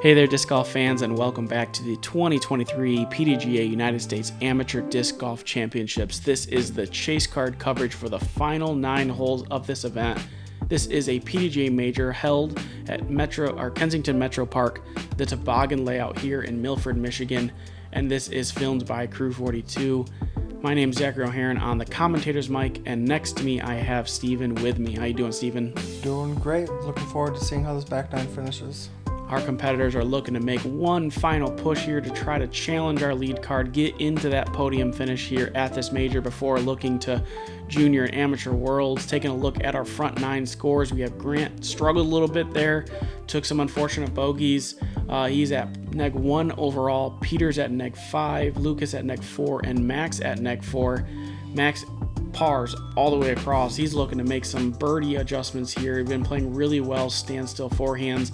Hey there, disc golf fans, and welcome back to the 2023 PDGA United States Amateur Disc Golf Championships. This is the chase card coverage for the final 9 holes of this event. This is a PDGA Major held at Kensington Metro Park, the Toboggan layout here in Milford, Michigan, and this is filmed by Crew 42. My name's Zac O'Heran on the commentator's mic, and next to me I have Steven with me. How you doing, Steven? Doing great. Looking forward to seeing how this back 9 finishes. Our competitors are looking to make one final push here to try to challenge our lead card, get into that podium finish here at this major before looking to junior and amateur worlds. Taking a look at our front 9 scores, we have Grant struggled a little bit there, took some unfortunate bogeys. He's at neg 1 overall, Peter's at neg 5, Lucas at neg 4, and Max at neg 4. Max pars all the way across. He's looking to make some birdie adjustments here. He's been playing really well, standstill forehands.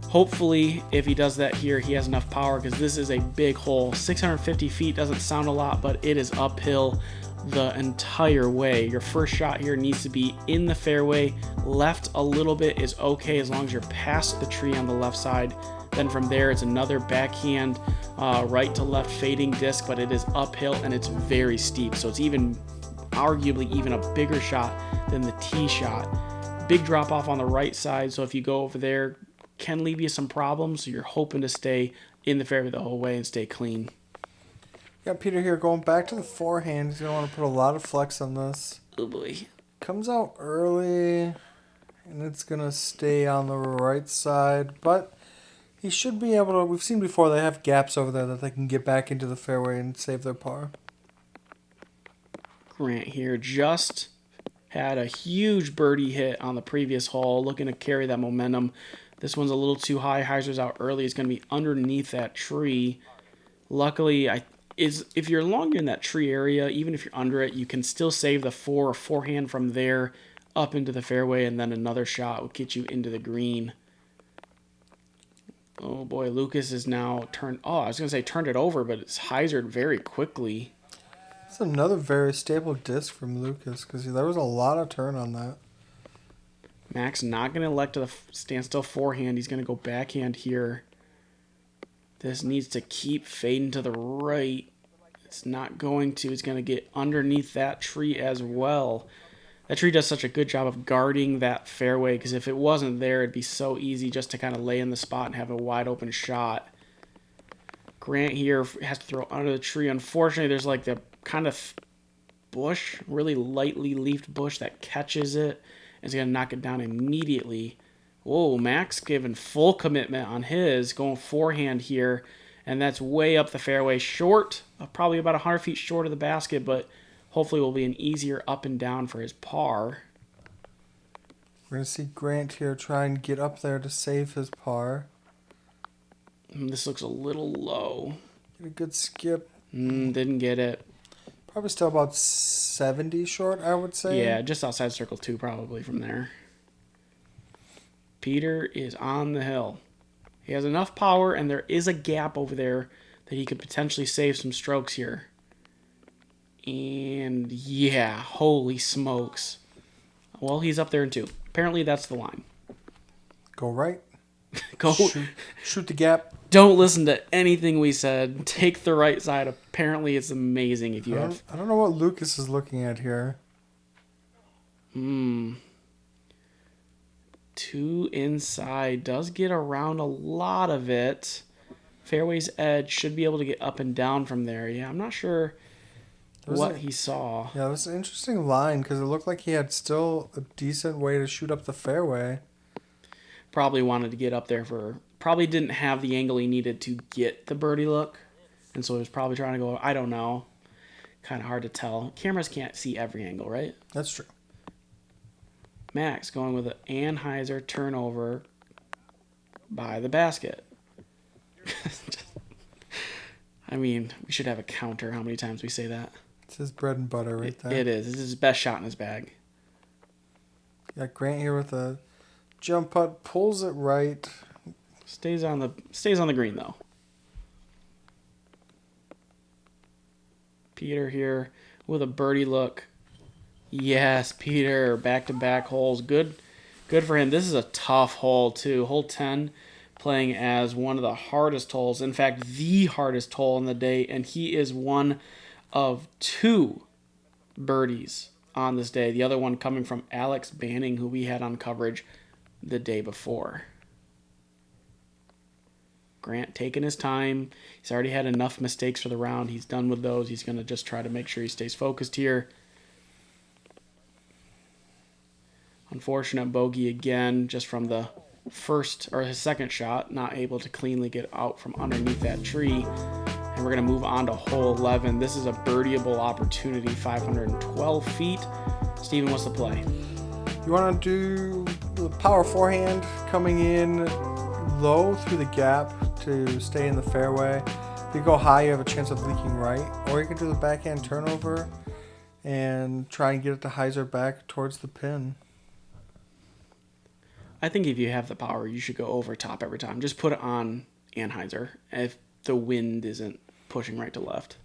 Hopefully, if he does that here, he has enough power because this is a big hole. 650 feet doesn't sound a lot, but it is uphill the entire way. Your first shot here needs to be in the fairway. Left a little bit is okay as long as you're past the tree on the left side. Then from there, it's another backhand right to left fading disc, but it is uphill and it's very steep. So it's arguably even a bigger shot than the tee shot. Big drop off on the right side. So if you go over there, can leave you some problems, so you're hoping to stay in the fairway the whole way and stay clean. Yeah, Peter here going back to the forehand. He's going to want to put a lot of flex on this. Oh boy. Comes out early, and it's going to stay on the right side, but he should be able to. We've seen before they have gaps over there that they can get back into the fairway and save their par. Grant here just had a huge birdie hit on the previous hole, looking to carry that momentum. This one's a little too high. Hyzer's out early. It's going to be underneath that tree. Luckily, if you're longer in that tree area, even if you're under it, you can still save the forehand from there up into the fairway, and then another shot will get you into the green. Oh boy, Lucas is now turned. Oh, I was going to say turned it over, but it's Hyzered very quickly. It's another very stable disc from Lucas because there was a lot of turn on that. Max not going to elect to the standstill forehand. He's going to go backhand here. This needs to keep fading to the right. It's not going to. It's going to get underneath that tree as well. That tree does such a good job of guarding that fairway because if it wasn't there, it'd be so easy just to kind of lay in the spot and have a wide open shot. Grant here has to throw under the tree. Unfortunately, there's like the kind of bush, really lightly leafed bush that catches it. Is going to knock it down immediately. Whoa, Max giving full commitment on his, going forehand here, and that's way up the fairway, short, probably about 100 feet short of the basket, but hopefully will be an easier up and down for his par. We're going to see Grant here try and get up there to save his par. This looks a little low. Get a good skip. Didn't get it. Probably still about 70 short, I would say. Yeah, just outside circle 2 probably from there. Peter is on the hill. He has enough power, and there is a gap over there that he could potentially save some strokes here. And yeah, holy smokes. Well, he's up there in 2. Apparently that's the line. Go right. Go shoot the gap. Don't listen to anything we said. Take the right side. Apparently, it's amazing if you have. I don't know what Lucas is looking at here. 2 inside. Does get around a lot of it. Fairway's edge should be able to get up and down from there. Yeah, I'm not sure what he saw. Yeah, it was an interesting line because it looked like he had still a decent way to shoot up the fairway. Probably wanted to get up there probably didn't have the angle he needed to get the birdie look. And so he was probably trying to go, I don't know. Kind of hard to tell. Cameras can't see every angle, right? That's true. Max going with an Anheuser turnover by the basket. I mean, we should have a counter how many times we say that. It's his bread and butter right there. It is. This is his best shot in his bag. Got Grant here with a jump putt, pulls it right. Stays on the green though. Peter here with a birdie look. Yes, Peter, back-to-back holes. Good for him. This is a tough hole too. Hole 10 playing as one of the hardest holes, in fact, the hardest hole in the day, and he is one of 2 birdies on this day. The other one coming from Alex Banning, who we had on coverage the day before. Grant taking his time. He's already had enough mistakes for the round. He's done with those. He's going to just try to make sure he stays focused here. Unfortunate bogey again, just from the first or his second shot, not able to cleanly get out from underneath that tree. And we're going to move on to hole 11. This is a birdieable opportunity, 512 feet. Steven, what's the play? You want to do the power forehand coming in low through the gap to stay in the fairway. If you go high, you have a chance of leaking right. Or you can do the backhand turnover and try and get it to hyzer back towards the pin. I think if you have the power, you should go over top every time. Just put it on Anheuser if the wind isn't pushing right to left.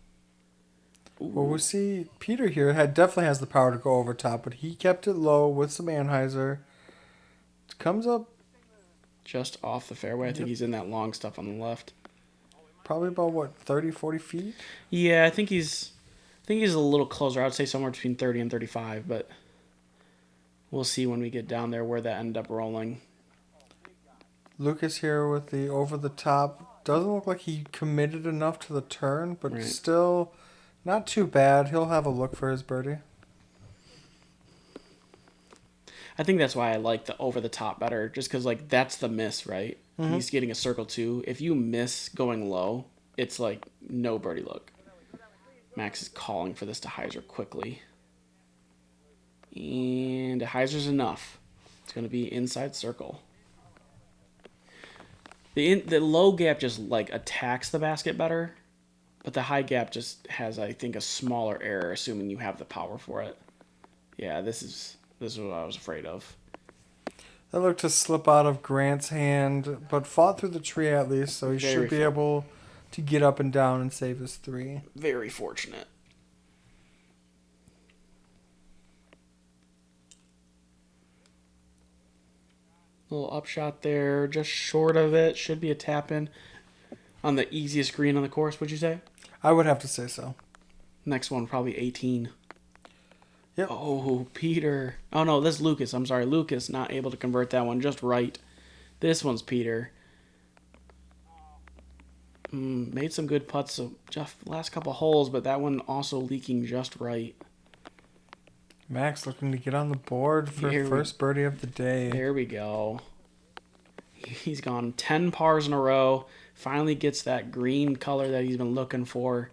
Ooh. Well, we see Peter here definitely has the power to go over top, but he kept it low with some Anheuser. It comes up just off the fairway. I think he's in that long stuff on the left. Probably about, what, 30, 40 feet? Yeah, I think he's a little closer. I would say somewhere between 30 and 35, but we'll see when we get down there where that ended up rolling. Lucas here with the over the top. Doesn't look like he committed enough to the turn, but right. Still not too bad. He'll have a look for his birdie. I think that's why I like the over the top better, just because like that's the miss, right? Mm-hmm. He's getting a circle 2. If you miss going low, it's like no birdie look. Max is calling for this to hyzer quickly. And a hyzer's enough. It's going to be inside circle. The low gap just like attacks the basket better, but the high gap just has, I think, a smaller error, assuming you have the power for it. Yeah, this is what I was afraid of. That looked to slip out of Grant's hand, but fought through the tree at least, so he should be able to get up and down and save his 3. Very fortunate. Little upshot there, just short of it. Should be a tap-in on the easiest green on the course, would you say? I would have to say so. Next one, probably 18. Yep. Oh, Peter. Oh, no, that's Lucas. I'm sorry. Lucas not able to convert that one just right. This one's Peter. Made some good putts so just last couple holes, but that one also leaking just right. Max looking to get on the board for first birdie of the day. There we go. He's gone 10 pars in a row. Finally gets that green color that he's been looking for.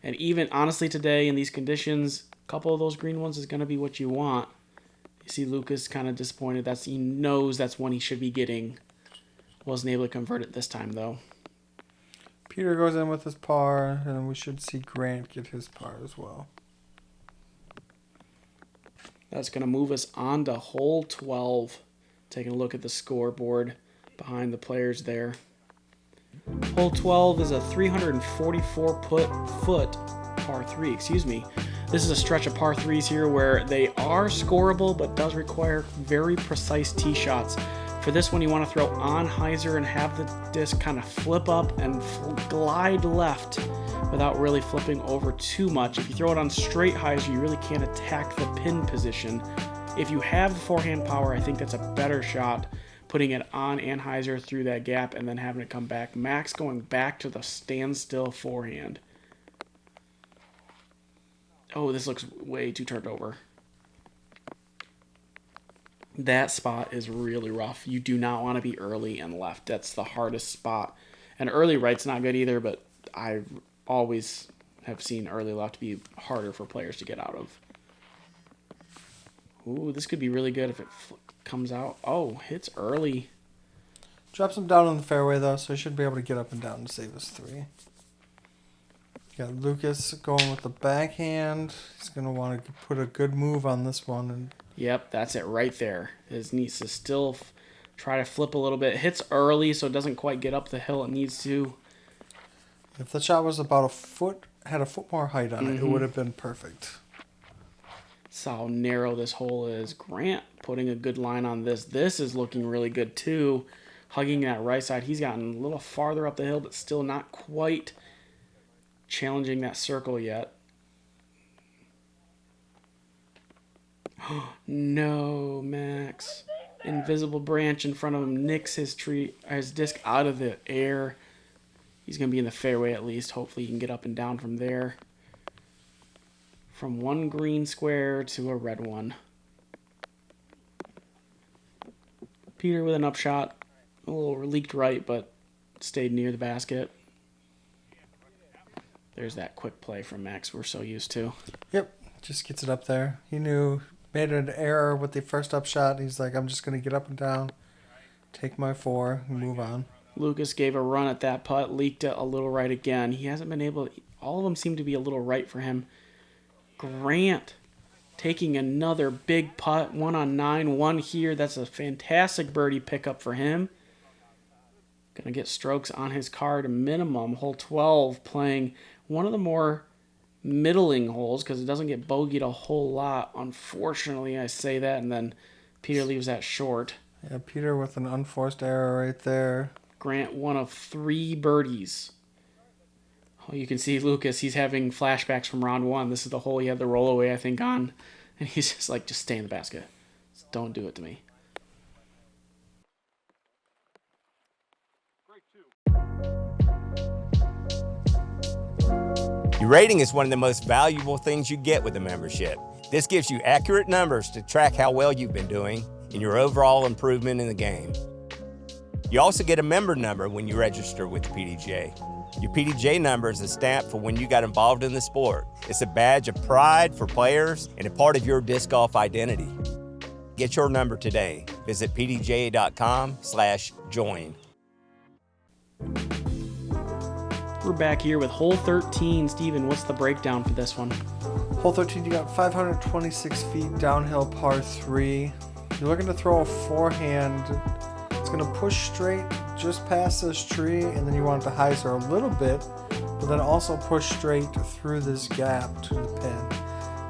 And even, honestly, today in these conditions, a couple of those green ones is going to be what you want. You see Lucas kind of disappointed. He knows that's one he should be getting. Wasn't able to convert it this time, though. Peter goes in with his par, and we should see Grant get his par as well. That's going to move us on to hole 12. Taking a look at the scoreboard behind the players there. Hole 12 is a 344-foot par 3. This is a stretch of par 3s here where they are scoreable, but does require very precise tee shots. For this one, you want to throw on hyzer and have the disc kind of flip up and glide left without really flipping over too much. If you throw it on straight hyzer, you really can't attack the pin position. If you have the forehand power, I think that's a better shot, putting it on Anheuser through that gap and then having it come back. Max going back to the standstill forehand. Oh, this looks way too turned over. That spot is really rough. You do not want to be early and left. That's the hardest spot. And early right's not good either, but I always have seen early left be harder for players to get out of. Ooh, this could be really good if it comes out. Oh, hits early. Drops him down on the fairway, though, so he should be able to get up and down and save his 3. Got Lucas going with the backhand. He's going to want to put a good move on this one. And yep, that's it right there. His needs to still try to flip a little bit. Hits early, so it doesn't quite get up the hill it needs to. If the shot was about had a foot more height on it, it would have been perfect. That's how narrow this hole is. Grant putting a good line on this. This is looking really good too. hugging that right side. He's gotten a little farther up the hill, but still not quite challenging that circle yet. No, Max. Invisible branch in front of him nicks his disc out of the air. He's going to be in the fairway at least. Hopefully he can get up and down from there. From one green square to a red one. Peter with an upshot. A little leaked right, but stayed near the basket. There's that quick play from Max we're so used to. Yep, just gets it up there. He knew, made an error with the first upshot. He's like, I'm just going to get up and down, take my 4, and move on. Lucas gave a run at that putt, leaked it a little right again. He hasn't been able to, all of them seem to be a little right for him. Grant taking another big putt, 1 on 9, 1 here. That's a fantastic birdie pickup for him. Gonna get strokes on his card minimum. Hole 12 playing one of the more middling holes because it doesn't get bogeyed a whole lot. Unfortunately, I say that, and then Peter leaves that short. Yeah, Peter with an unforced error right there. Grant, one of 3 birdies. Oh, you can see Lucas, he's having flashbacks from round 1. This is the hole he had the rollaway, I think, on. And he's just like, just stay in the basket. Just don't do it to me. Your rating is one of the most valuable things you get with a membership. This gives you accurate numbers to track how well you've been doing and your overall improvement in the game. You also get a member number when you register with the PDGA. Your PDGA number is a stamp for when you got involved in the sport. It's a badge of pride for players and a part of your disc golf identity. Get your number today. Visit pdga.com/join. We're back here with hole 13. Steven, what's the breakdown for this one? Hole 13, you got 526 feet downhill par 3. You're looking to throw a forehand. It's going to push straight just past this tree, and then you want it to hyzer a little bit, but then also push straight through this gap to the pin.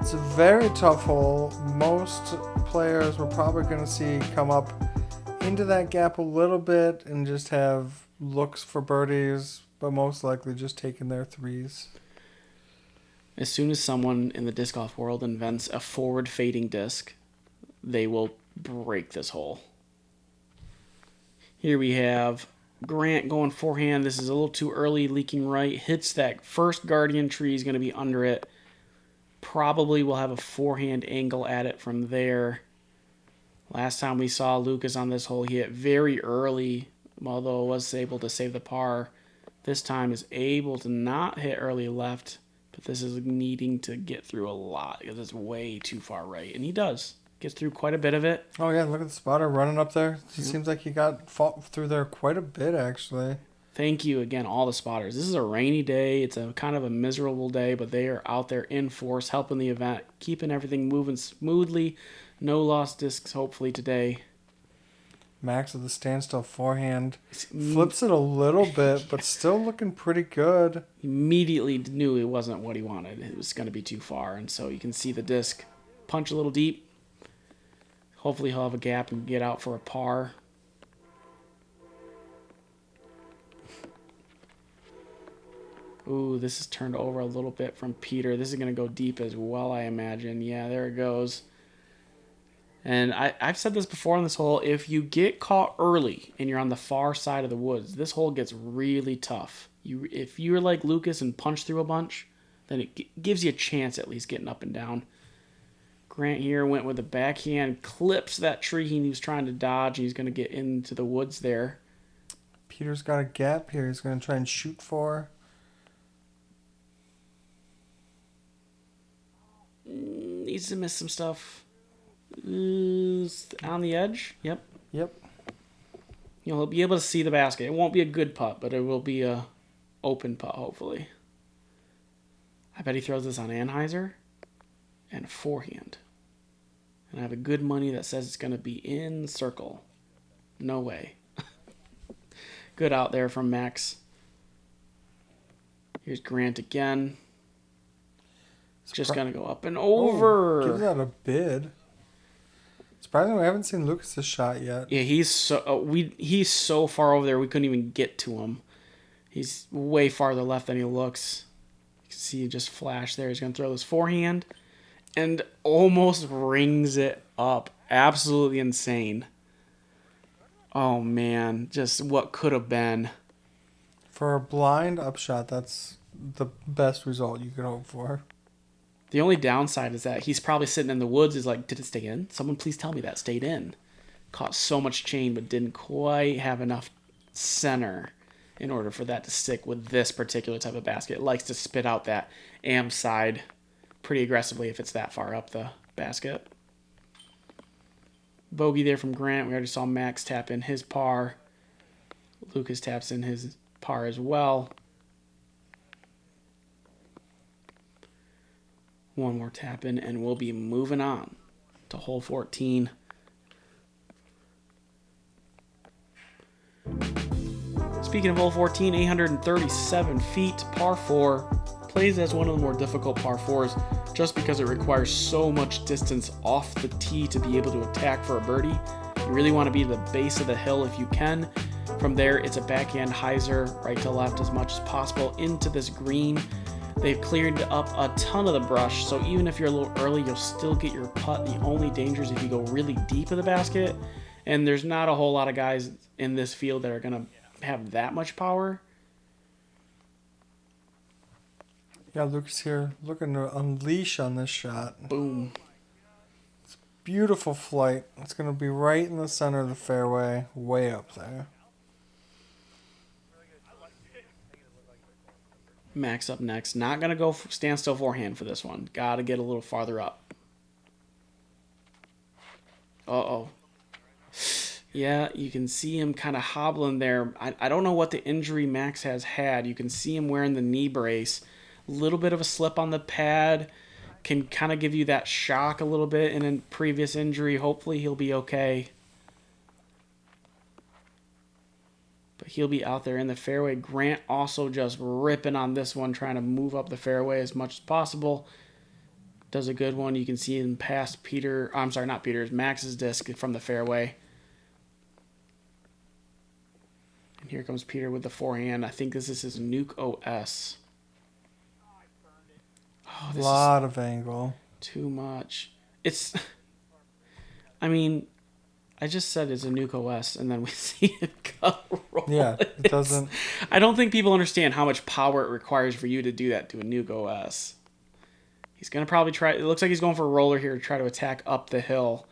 It's a very tough hole. Most players we're probably going to see come up into that gap a little bit and just have looks for birdies, but most likely just taking their 3s. As soon as someone in the disc golf world invents a forward fading disc, they will break this hole. Here we have Grant going forehand. This is a little too early, leaking right. Hits that first guardian tree. He's going to be under it. Probably will have a forehand angle at it from there. Last time we saw Lucas on this hole, he hit very early, although was able to save the par. This time is able to not hit early left, but this is needing to get through a lot because it's way too far right. And he does. Gets through quite a bit of it. Oh, yeah, look at the spotter running up there. It seems like he got fought through there quite a bit, actually. Thank you again, all the spotters. This is a rainy day. It's a kind of a miserable day, but they are out there in force, helping the event, keeping everything moving smoothly. No lost discs, hopefully, today. Max with the standstill forehand. Flips it a little bit, but still looking pretty good. Immediately knew it wasn't what he wanted. It was going to be too far, and so you can see the disc punch a little deep. Hopefully he'll have a gap and get out for a par. Ooh, this is turned over a little bit from Peter. This is going to go deep as well, I imagine. Yeah, there it goes. And I've said this before on this hole. If you get caught early and you're on the far side of the woods, this hole gets really tough. If you're like Lucas and punch through a bunch, then it gives you a chance at least getting up and down. Grant here went with a backhand, clips that tree he was trying to dodge. He's going to get into the woods there. Peter's got a gap here. He's going to try and shoot for. Needs to miss some stuff. On the edge. Yep. You'll be able to see the basket. It won't be a good putt, but it will be a open putt, hopefully. I bet he throws this on Anheuser and forehand. And I have a good money that says it's going to be in circle. No way. Good out there from Max. Here's Grant again. It's just going to go up and over. Give that a bid. It's Surprisingly, we haven't seen Lucas's shot yet. Yeah, he's so far over there we couldn't even get to him. He's way farther left than he looks. You can see he just flash there. He's going to throw this forehand and almost rings it up. Absolutely insane. Oh, man. Just what could have been. For a blind upshot, that's the best result you could hope for. The only downside is that he's probably sitting in the woods. Is like, did it stay in? Someone please tell me that stayed in. Caught so much chain, but didn't quite have enough center in order for that to stick with this particular type of basket. It likes to spit out that am side pretty aggressively if it's that far up the basket. Bogey there from Grant. We already saw Max tap in his par. Lucas taps in his par as well. One more tap in, and we'll be moving on to hole 14. Speaking of hole 14, 837 feet, par 4. Plays as one of the more difficult par 4s just because it requires so much distance off the tee to be able to attack for a birdie. You really want to be the base of the hill if you can. From there, it's a backhand hyzer, right to left as much as possible into this green. They've cleared up a ton of the brush, so even if you're a little early, you'll still get your putt. The only danger is if you go really deep in the basket, and there's not a whole lot of guys in this field that are going to have that much power. Yeah, Lucas here looking to unleash on this shot. Boom. Beautiful flight. It's going to be right in the center of the fairway, way up there. Max up next. Not going to go standstill forehand for this one. Got to get a little farther up. Uh-oh. Yeah, you can see him kind of hobbling there. I don't know what the injury Max has had. You can see him wearing the knee brace. A little bit of a slip on the pad can kind of give you that shock a little bit in a previous injury. Hopefully he'll be okay. But he'll be out there in the fairway. Grant also just ripping on this one, trying to move up the fairway as much as possible. Does a good one. You can see him past Max's disc from the fairway. And here comes Peter with the forehand. I think this is his Nuke OS. Oh, a lot of angle. Too much. I just said it's a Nuke OS, and then we see it cut roll. Yeah, it doesn't. I don't think people understand how much power it requires for you to do that to a Nuke OS. He's going to probably try. It looks like he's going for a roller here to try to attack up the hill.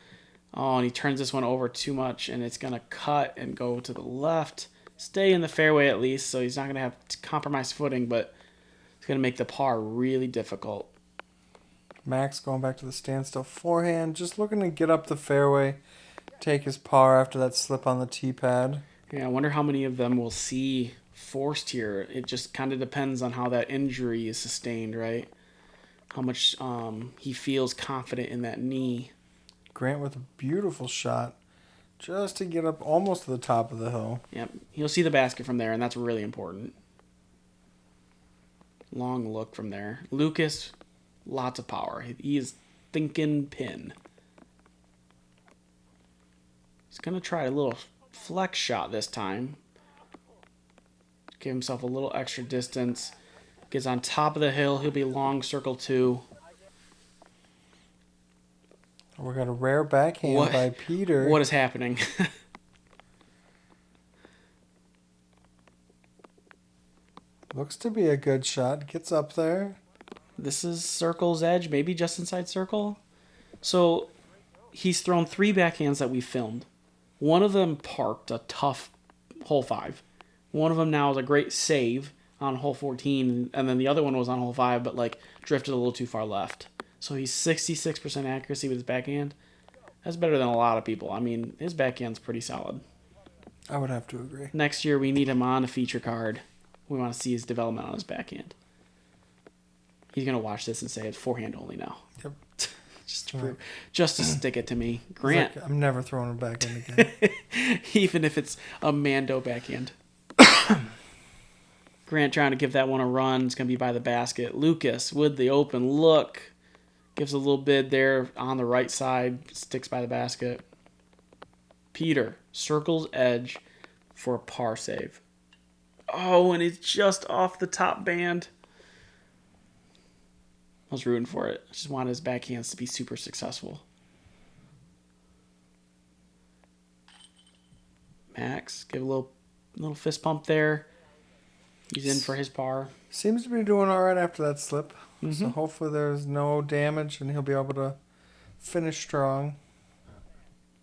Oh, and he turns this one over too much, and it's going to cut and go to the left. Stay in the fairway at least, so he's not going to have compromised footing, but it's going to make the par really difficult. Max going back to the standstill forehand, just looking to get up the fairway, take his par after that slip on the tee pad. Yeah, I wonder how many of them we'll see forced here. It just kind of depends on how that injury is sustained, right? How much he feels confident in that knee. Grant with a beautiful shot just to get up almost to the top of the hill. Yep, he'll see the basket from there, and that's really important. Long look from there. Lucas, lots of power. He is thinking pin. He's going to try a little flex shot this time. Give himself a little extra distance. Gets on top of the hill. He'll be long circle 2. We got a rare backhand by Peter. What is happening? Looks to be a good shot. Gets up there. This is circle's edge, maybe just inside circle. So he's thrown 3 backhands that we filmed. One of them parked a tough hole 5. One of them now is a great save on hole 14, and then the other one was on hole 5, but drifted a little too far left. So he's 66% accuracy with his backhand. That's better than a lot of people. I mean, his backhand's pretty solid. I would have to agree. Next year, we need him on a feature card. We want to see his development on his backhand. He's going to watch this and say it's forehand only now. Yep. just to stick it to me. Grant. I'm never throwing a backhand again. Even if it's a Mando backhand. Grant trying to give that one a run. It's going to be by the basket. Lucas with the open look. Gives a little bid there on the right side. Sticks by the basket. Peter circles edge for a par save. Oh, and it's just off the top band. I was rooting for it. I just wanted his backhands to be super successful. Max, give a little fist pump there. He's in for his par. Seems to be doing all right after that slip. Mm-hmm. So hopefully there's no damage and he'll be able to finish strong.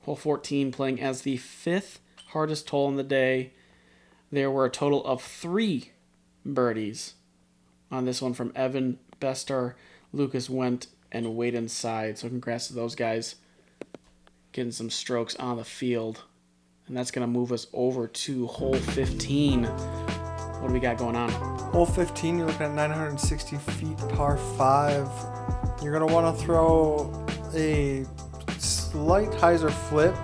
Hole 14 playing as the 5th hardest hole in the day. There were a total of 3 birdies on this one from Evan, Bestar, Lucas Wendt, and Wade Inside. So congrats to those guys getting some strokes on the field. And that's going to move us over to hole 15. What do we got going on? Hole 15, you're looking at 960 feet, par 5. You're going to want to throw a slight hyzer flip,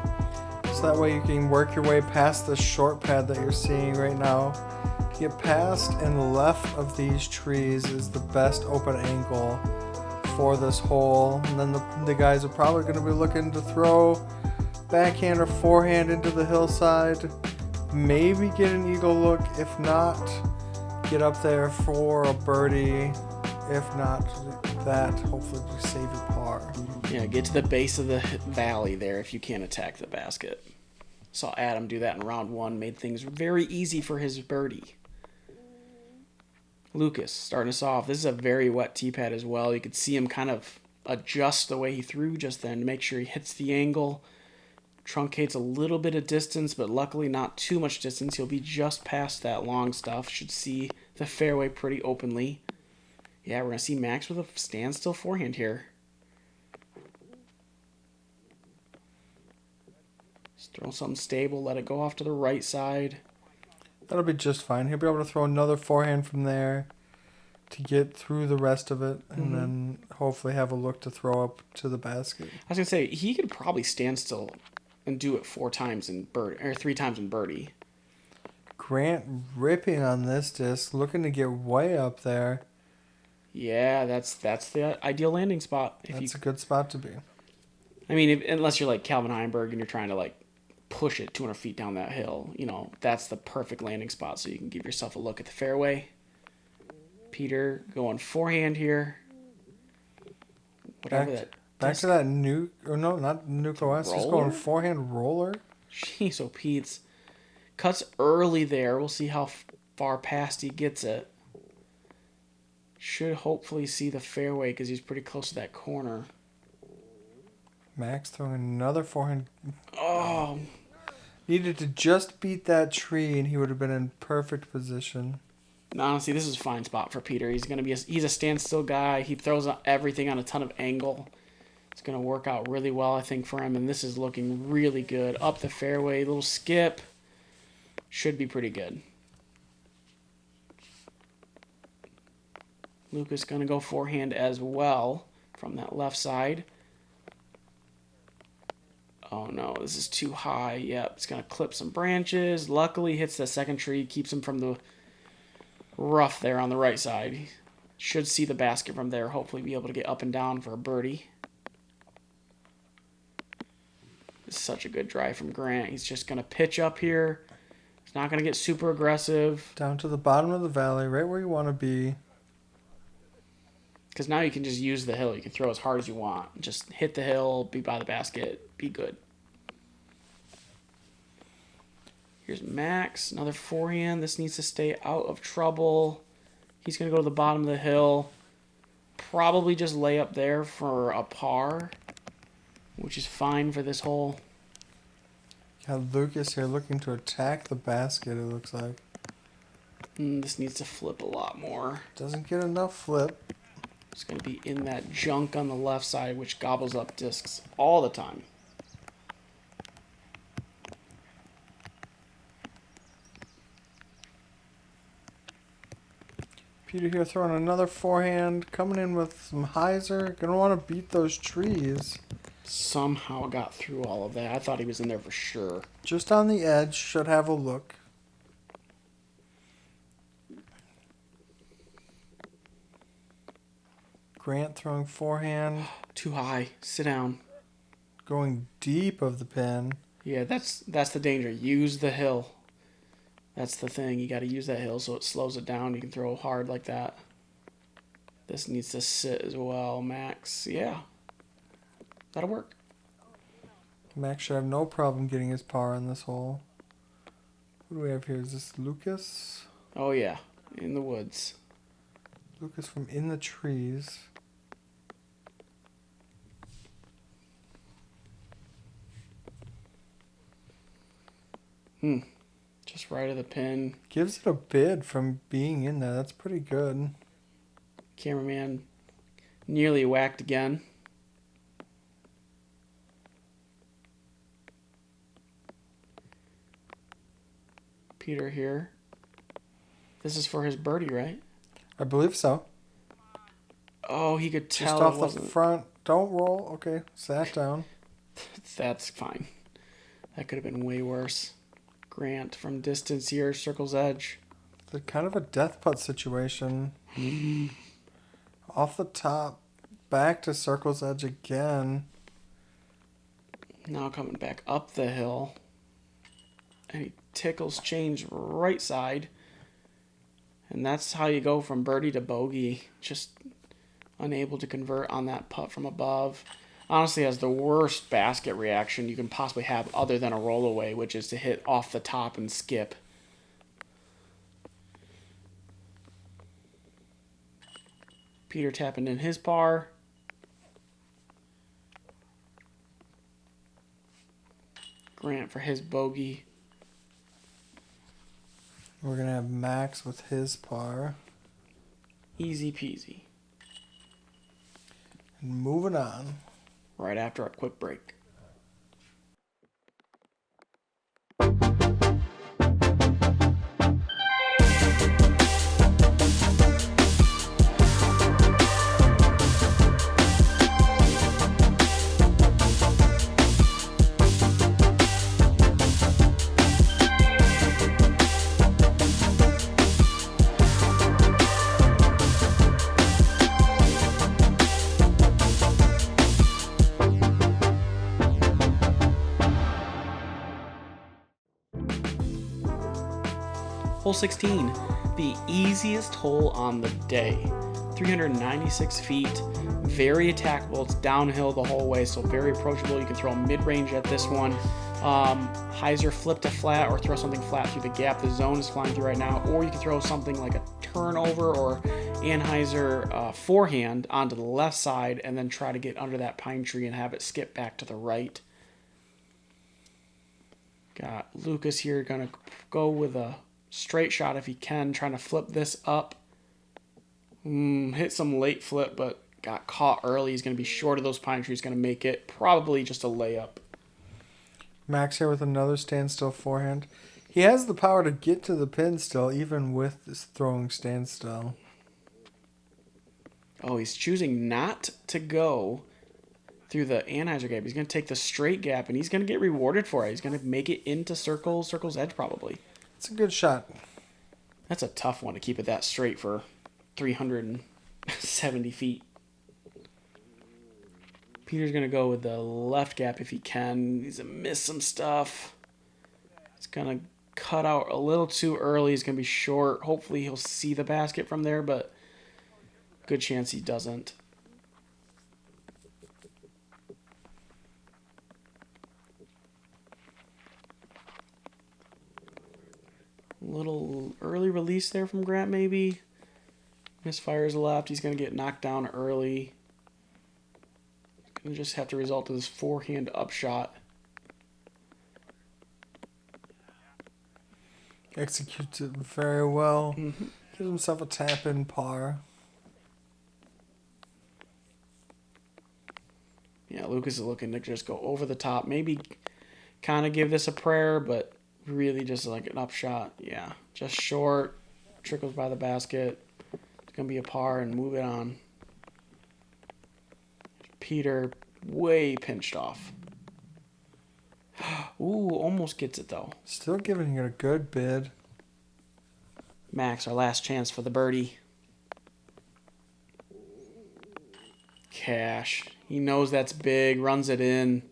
so that way you can work your way past the short pad that you're seeing right now. To get past and left of these trees is the best open angle for this hole. And then the guys are probably going to be looking to throw backhand or forehand into the hillside. Maybe get an eagle look. If not, get up there for a birdie. If not that, hopefully just save your par. Yeah, get to the base of the valley there if you can't attack the basket. Saw Adam do that in round 1. Made things very easy for his birdie. Lucas starting us off. This is a very wet tee pad as well. You could see him kind of adjust the way he threw just then to make sure he hits the angle. Truncates a little bit of distance, but luckily not too much distance. He'll be just past that long stuff. Should see the fairway pretty openly. Yeah, we're going to see Max with a standstill forehand here. Just throw something stable, let it go off to the right side. That'll be just fine. He'll be able to throw another forehand from there to get through the rest of it, and then hopefully have a look to throw up to the basket. I was going to say, he could probably stand still and do it 3 times in birdie. Grant ripping on this disc, looking to get way up there. Yeah, that's the ideal landing spot. That's a good spot to be. I mean, unless you're like Calvin Heinberg and you're trying to like push it 200 feet down that hill, that's the perfect landing spot so you can give yourself a look at the fairway. Peter going forehand here. Whatever that. Back to that nuke, or no, not nuke OS, just going forehand roller. Jeez, oh Pete's. Cuts early there. We'll see how far past he gets it. Should hopefully see the fairway because he's pretty close to that corner. Max throwing another forehand. Oh. Needed to just beat that tree and he would have been in perfect position. Honestly, this is a fine spot for Peter. He's a standstill guy. He throws everything on a ton of angle. It's going to work out really well, I think, for him. And this is looking really good. Up the fairway, little skip. Should be pretty good. Lucas going to go forehand as well from that left side. Oh, no, this is too high. Yep, it's going to clip some branches. Luckily, hits the second tree. Keeps him from the rough there on the right side. Should see the basket from there. Hopefully be able to get up and down for a birdie. It's such a good drive from Grant. He's just going to pitch up here. He's not going to get super aggressive. Down to the bottom of the valley, right where you want to be. Because now you can just use the hill. You can throw as hard as you want. Just hit the hill, be by the basket, be good. Here's Max, another forehand. This needs to stay out of trouble. He's going to go to the bottom of the hill. Probably just lay up there for a par, which is fine for this hole. Got Lucas here looking to attack the basket, it looks like. This needs to flip a lot more. Doesn't get enough flip. It's going to be in that junk on the left side, which gobbles up discs all the time. Peter here throwing another forehand, coming in with some hyzer. Gonna want to beat those trees. Somehow got through all of that. I thought he was in there for sure. Just on the edge, should have a look. Grant throwing forehand. Too high. Sit down. Going deep of the pin. Yeah, that's the danger. Use the hill. That's the thing. You got to use that hill so it slows it down. You can throw hard like that. This needs to sit as well, Max. Yeah. That'll work. Max should have no problem getting his par in this hole. Who do we have here? Is this Lucas? Oh, yeah. In the woods. Lucas from in the trees. Just right of the pin. Gives it a bid from being in there. That's pretty good. Cameraman nearly whacked again. Peter here. This is for his birdie, right? I believe so. Oh, he could tell. Just off the front. Don't roll. Okay, sat down. That's fine. That could have been way worse. Grant from distance here, circle's edge. It's kind of a death putt situation. Off the top, back to circle's edge again. Now coming back up the hill. And he tickles change right side. And that's how you go from birdie to bogey. Just unable to convert on that putt from above. Honestly, has the worst basket reaction you can possibly have other than a rollaway, which is to hit off the top and skip. Peter tapping in his par. Grant for his bogey. We're going to have Max with his par. Easy peasy. And moving on. Right after a quick break. Hole 16, the easiest hole on the day. 396 feet, very attackable. It's downhill the whole way, so very approachable. You can throw mid-range at this one. Heiser flip to flat or throw something flat through the gap the zone is flying through right now, or you can throw something like a turnover or Anheuser forehand onto the left side and then try to get under that pine tree and have it skip back to the right. Got Lucas here, gonna go with a straight shot if he can, trying to flip this up. Hit some late flip, but got caught early. He's going to be short of those pine trees. Going to make it probably just a layup. Max here with another standstill forehand. He has the power to get to the pin still, even with this throwing standstill. Oh, he's choosing not to go through the Anheuser gap. He's going to take the straight gap, and he's going to get rewarded for it. He's going to make it into circle's edge probably. It's a good shot. That's a tough one to keep it that straight for 370 feet. Peter's going to go with the left gap if he can. He's going to miss some stuff. It's going to cut out a little too early. He's going to be short. Hopefully he'll see the basket from there, but good chance he doesn't. Little early release there from Grant, maybe. Misfires left. He's going to get knocked down early. Going to just have to result to this forehand upshot. Executes it very well. Mm-hmm. Gives himself a tap-in par. Yeah, Lucas is looking to just go over the top. Maybe kind of give this a prayer, but really just like an upshot. Yeah, just short. Trickles by the basket. It's going to be a par and move it on. Peter way pinched off. Ooh, almost gets it though. Still giving it a good bid. Max, our last chance for the birdie. Cash. He knows that's big, runs it in.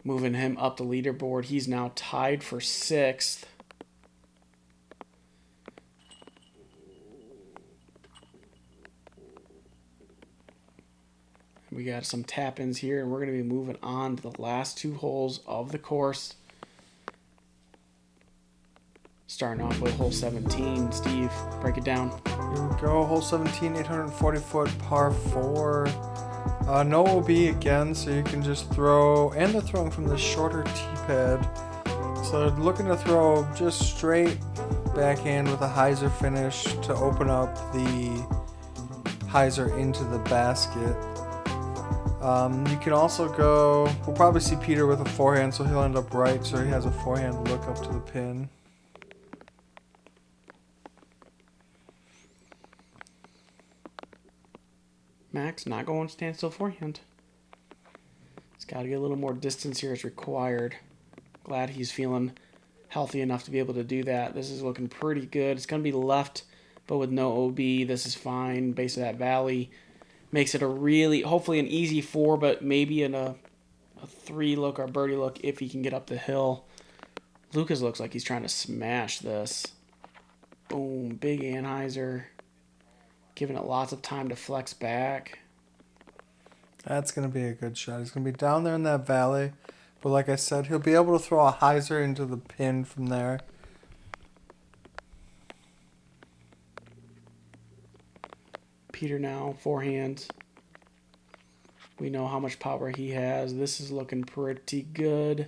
moving him up the leaderboard. He's now tied for 6th. We got some tap-ins here, and we're going to be moving on to the last 2 holes of the course. Starting off with hole 17. Steve, break it down. Here we go, hole 17, 840 foot par 4. No OB again, so you can just throw, and they're throwing from the shorter tee pad. So they're looking to throw just straight backhand with a hyzer finish to open up the hyzer into the basket. You can also go, we'll probably see Peter with a forehand, so he'll end up right, so he has a forehand look up to the pin. Max not going standstill forehand. He's got to get a little more distance here as required. Glad he's feeling healthy enough to be able to do that. This is looking pretty good. It's going to be left, but with no OB. This is fine. Base of that valley. Makes it a really, hopefully an easy 4, but maybe in a 3 look or birdie look if he can get up the hill. Lucas looks like he's trying to smash this. Boom, big anhyzer. Giving it lots of time to flex back. That's going to be a good shot. He's going to be down there in that valley. But like I said, he'll be able to throw a hyzer into the pin from there. Peter now, forehand. We know how much power he has. This is looking pretty good.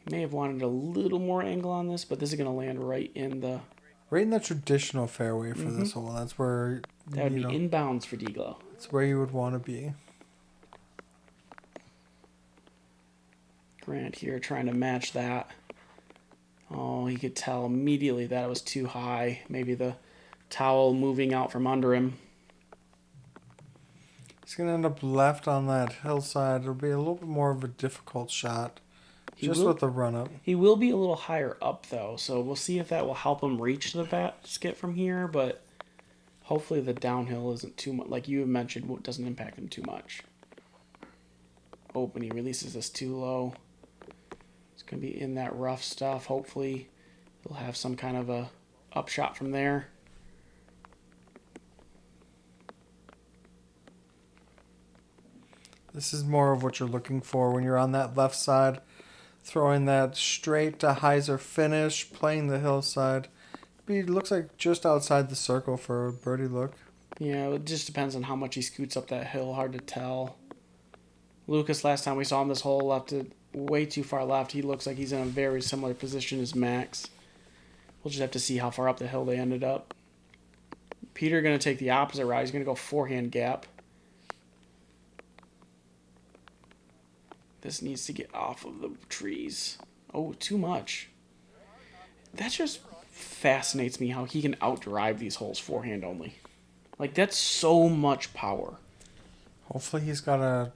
He may have wanted a little more angle on this, but this is going to land right in the traditional fairway for this hole. That's where that would be inbounds for D-Glow. That's where you would want to be. Grant here trying to match that. Oh, he could tell immediately that it was too high. Maybe the towel moving out from under him. He's going to end up left on that hillside. It'll be a little bit more of a difficult shot. With the run-up. He will be a little higher up, though, so we'll see if that will help him reach the basket from here, but hopefully the downhill isn't too much. Like you have mentioned, it doesn't impact him too much. Oh, and he releases this too low. It's going to be in that rough stuff. Hopefully he'll have some kind of a upshot from there. This is more of what you're looking for when you're on that left side. Throwing that straight to hyzer finish, playing the hillside. It looks like just outside the circle for a birdie look. Yeah, it just depends on how much he scoots up that hill. Hard to tell. Lucas, last time we saw him this hole, left it way too far left. He looks like he's in a very similar position as Max. We'll just have to see how far up the hill they ended up. Peter going to take the opposite route. He's going to go forehand gap. This needs to get off of the trees. Oh, too much. That just fascinates me how he can outdrive these holes forehand only. Like, that's so much power. Hopefully he's got a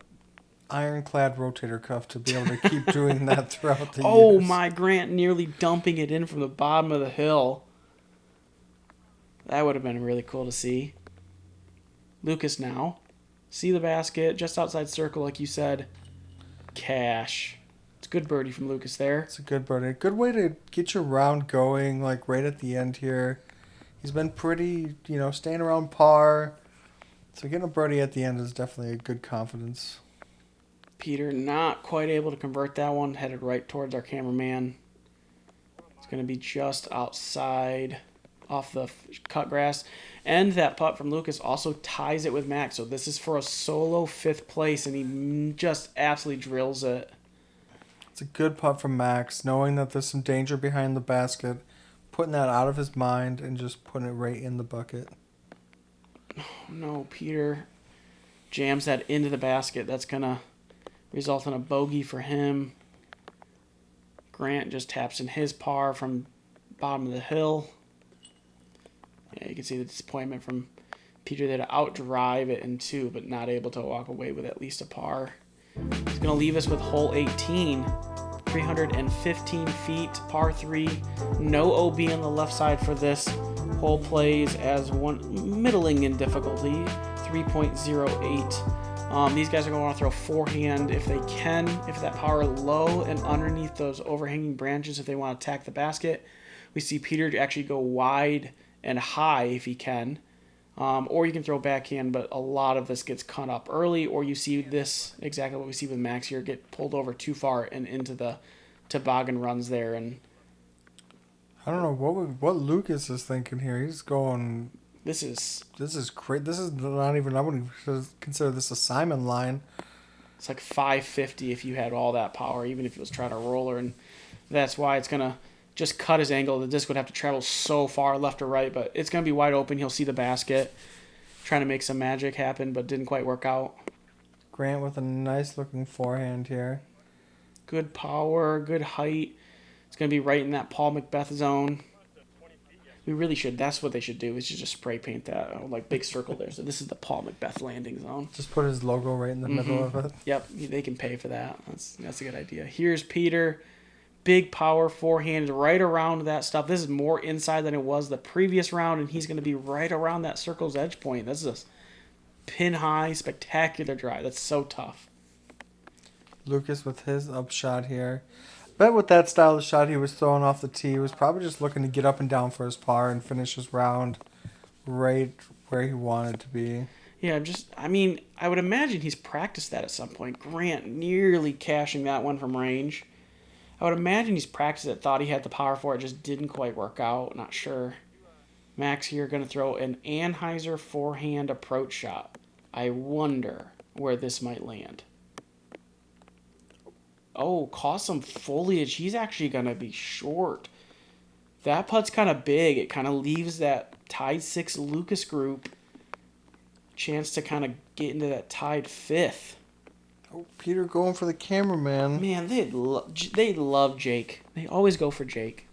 ironclad rotator cuff to be able to keep doing that throughout the Oh, years. my Grant nearly dumping it in from the bottom of the hill. That would have been really cool to see. Lucas now. See the basket, just outside circle like you said. Cash. It's a good birdie from Lucas there. It's a good birdie. Good way to get your round going, like right at the end here. He's been pretty, staying around par. So getting a birdie at the end is definitely a good confidence. Peter not quite able to convert that one. Headed right towards our cameraman. It's going to be just outside off the cut grass. And that putt from Lucas also ties it with Max. So this is for a solo 5th place, and he just absolutely drills it. It's a good putt from Max, knowing that there's some danger behind the basket, putting that out of his mind and just putting it right in the bucket. Oh, no, Peter jams that into the basket. That's going to result in a bogey for him. Grant just taps in his par from bottom of the hill. Yeah, you can see the disappointment from Peter there to outdrive it in 2, but not able to walk away with at least a par. He's going to leave us with hole 18, 315 feet, par 3. No OB on the left side for this. Hole plays as one middling in difficulty, 3.08. These guys are going to want to throw forehand if they can, if that power low and underneath those overhanging branches if they want to attack the basket. We see Peter actually go wide and high if he can. Or you can throw backhand, but a lot of this gets cut up early, or you see this, exactly what we see with Max here, get pulled over too far and into the toboggan runs there. And I don't know what Lucas is thinking here. He's going... This is great. This is not even... I wouldn't consider this a Simon line. It's like 550 if you had all that power, even if it was trying to roller, and that's why it's going to just cut his angle. The disc would have to travel so far left or right, but it's going to be wide open. He'll see the basket, trying to make some magic happen, but didn't quite work out. Grant with a nice-looking forehand here. Good power, good height. It's going to be right in that Paul Macbeth zone. We really should. That's what they should do. Is just spray paint that like big circle there. So this is the Paul Macbeth landing zone. Just put his logo right in the middle of it. Yep, they can pay for that. That's a good idea. Here's Peter. Big power forehand right around that stuff. This is more inside than it was the previous round, and he's going to be right around that circle's edge point. This is a pin high, spectacular drive. That's so tough. Lucas with his upshot here. Bet with that style of shot he was throwing off the tee, he was probably just looking to get up and down for his par and finish his round right where he wanted to be. Yeah, I would imagine he's practiced that at some point. Grant nearly cashing that one from range. I would imagine he's practiced it, thought he had the power for it, just didn't quite work out. Not sure. Max here going to throw an Anheuser forehand approach shot. I wonder where this might land. Oh, caught some foliage. He's actually going to be short. That putt's kind of big. It kind of leaves that tied 6 Lucas group chance to kind of get into that tied 5th. Oh, Peter going for the cameraman. Man, they love Jake. They always go for Jake.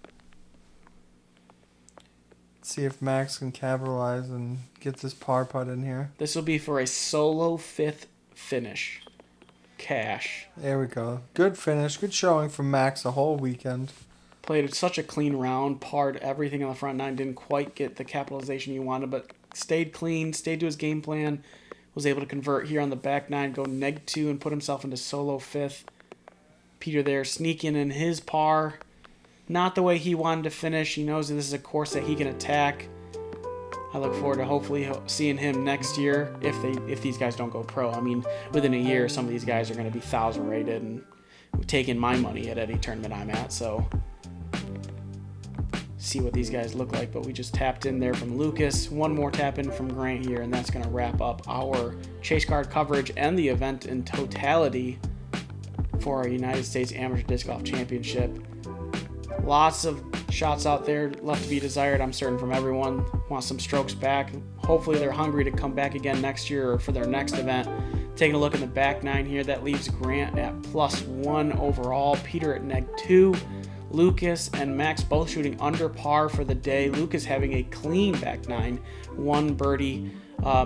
Let's see if Max can capitalize and get this par putt in here. This will be for a solo 5th finish. Cash. There we go. Good finish. Good showing from Max the whole weekend. Played such a clean round. Parred everything on the front nine. Didn't quite get the capitalization you wanted, but stayed clean. Stayed to his game plan. Was able to convert here on the back nine. Go -2 and put himself into solo 5th. Peter there sneaking in his par. Not the way he wanted to finish. He knows that this is a course that he can attack. I look forward to hopefully seeing him next year if these guys don't go pro. I mean, within a year, some of these guys are going to be 1,000 rated and taking my money at any tournament I'm at. So see what these guys look like. But we just tapped in there from Lucas. One more tap in from Grant here, and that's going to wrap up our chase card coverage and the event in totality for our United States Amateur Disc Golf Championship. Lots of shots out there left to be desired, I'm certain, from everyone. Want some strokes back. Hopefully they're hungry to come back again next year or for their next event. Taking a look in the back nine here, that leaves Grant at +1 overall. Peter at -2. Lucas and Max both shooting under par for the day. Lucas having a clean back nine, 1 birdie.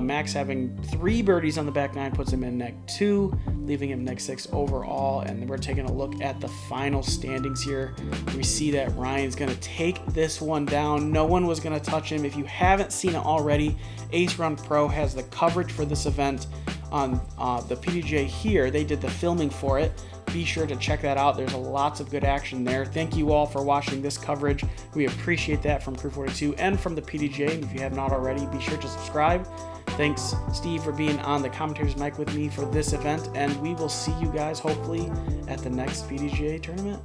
Max having 3 birdies on the back nine puts him in -2, leaving him -6 overall. And then we're taking a look at the final standings here. We see that Ryan's going to take this one down. No one was going to touch him. If you haven't seen it already, Ace Run Pro has the coverage for this event on the PDGA here. They did the filming for it. Be sure to check that out. There's lots of good action there. Thank you all for watching this coverage. We appreciate that from Crew 42 and from the PDGA. And if you have not already, be sure to subscribe. Thanks, Steve, for being on the commentator's mic with me for this event. And we will see you guys hopefully at the next PDGA tournament.